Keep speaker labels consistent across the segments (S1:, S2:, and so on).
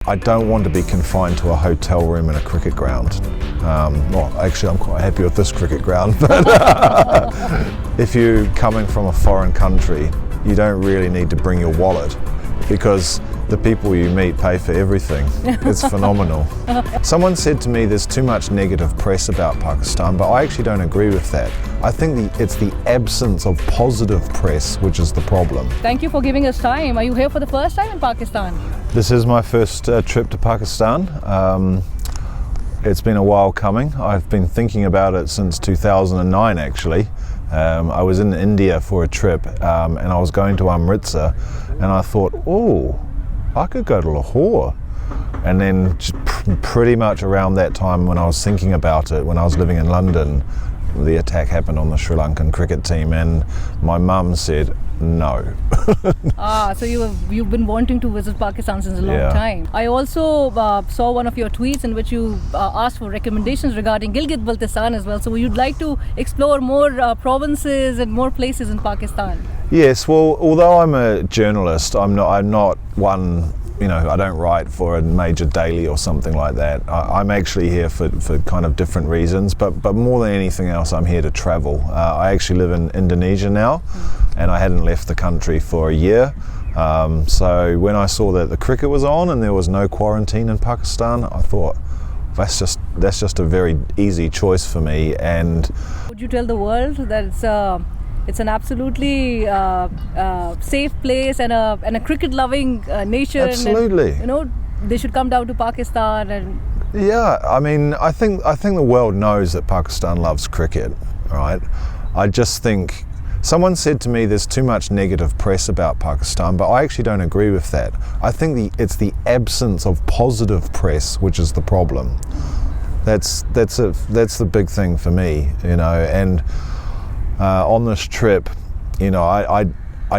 S1: I don't want to be confined to a hotel room in a cricket ground. Well, actually, I'm quite happy with this cricket ground, but if you're coming from a foreign country, you don't really need to bring your wallet because the people you meet pay for everything. It's phenomenal. Someone said to me there's too much negative press about Pakistan, but I actually don't agree with that. I think it's the absence of positive press which is the problem.
S2: Thank you for giving us time. Are you here for the first time in Pakistan?
S1: This is my first trip to Pakistan. It's been a while coming. I've been thinking about it since 2009 actually. I was in India for a trip and I was going to Amritsar and I thought, oh, I could go to Lahore. And then pretty much around that time when I was thinking about it, when I was living in London, the attack happened on the Sri Lankan cricket team and my mum said no.
S2: So you've been wanting to visit Pakistan since a long time. I also saw one of your tweets in which you asked for recommendations regarding Gilgit-Baltistan as well. So you'd like to explore more provinces and more places in Pakistan.
S1: Yes, well, although I'm a journalist, I'm not one, I don't write for a major daily or something like that. I'm actually here for kind of different reasons, but more than anything else, I'm here to travel. I actually live in Indonesia now, and I hadn't left the country for a year. So when I saw that the cricket was on and there was no quarantine in Pakistan, I thought, that's just a very easy choice for me. And
S2: would you tell the world that it's an absolutely safe place and a cricket-loving nation?
S1: Absolutely.
S2: And, they should come down to Pakistan and.
S1: Yeah, I mean, I think the world knows that Pakistan loves cricket, right? I just think someone said to me there's too much negative press about Pakistan, but I actually don't agree with that. I think it's the absence of positive press which is the problem. That's the big thing for me, and. On this trip, I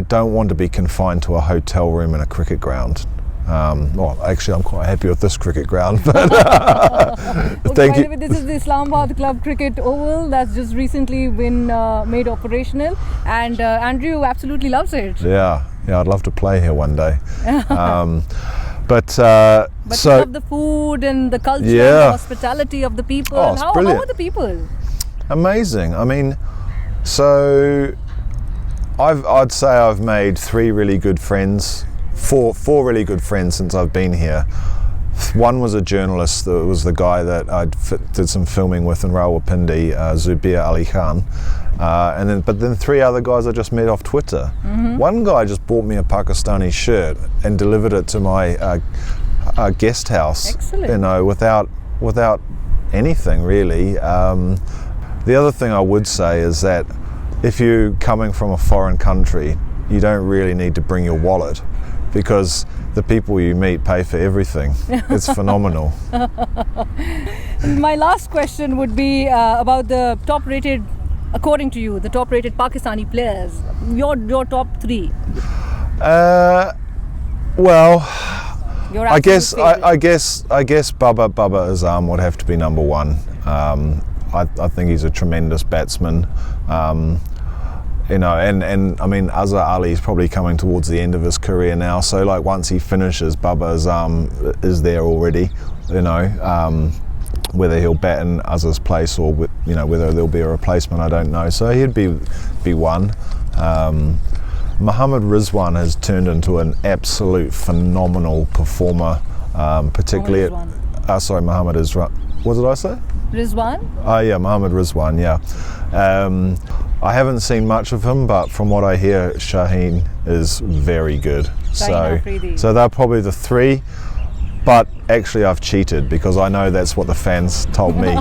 S1: don't want to be confined to a hotel room in a cricket ground. Well, actually, I'm quite happy with this cricket ground. But thank you.
S2: This is the Islamabad Club Cricket Oval that's just recently been made operational, and Andrew absolutely loves it.
S1: Yeah, I'd love to play here one day. But
S2: you love the food and the culture and the hospitality of the people.
S1: Oh, it's brilliant.
S2: How are the people?
S1: Amazing. I mean, so I'd say I've made four really good friends since I've been here. One was a journalist, that was the guy that I did some filming with in Rawalpindi, Zubair Ali Khan. But then three other guys I just met off Twitter. Mm-hmm. One guy just bought me a Pakistani shirt and delivered it to my guest house.
S2: Excellent.
S1: Without anything really. The other thing I would say is that if you're coming from a foreign country, you don't really need to bring your wallet because the people you meet pay for everything. It's phenomenal.
S2: My last question would be about the top-rated, according to you, the top-rated Pakistani players. Your top three.
S1: Well, I guess Baba Azam would have to be number one. I think he's a tremendous batsman, and I mean Azhar Ali is probably coming towards the end of his career now. So like once he finishes, Baba Azam is there already. Whether he'll bat in Azhar's place or whether there'll be a replacement, I don't know. So he'd be one. Mohammad Rizwan has turned into an absolute phenomenal performer, particularly Mohammad Rizwan. What did I say?
S2: Rizwan?
S1: Oh yeah, Mohammad Rizwan, yeah. I haven't seen much of him, but from what I hear, Shaheen is very good. So they're probably the three, but actually I've cheated because I know that's what the fans told me.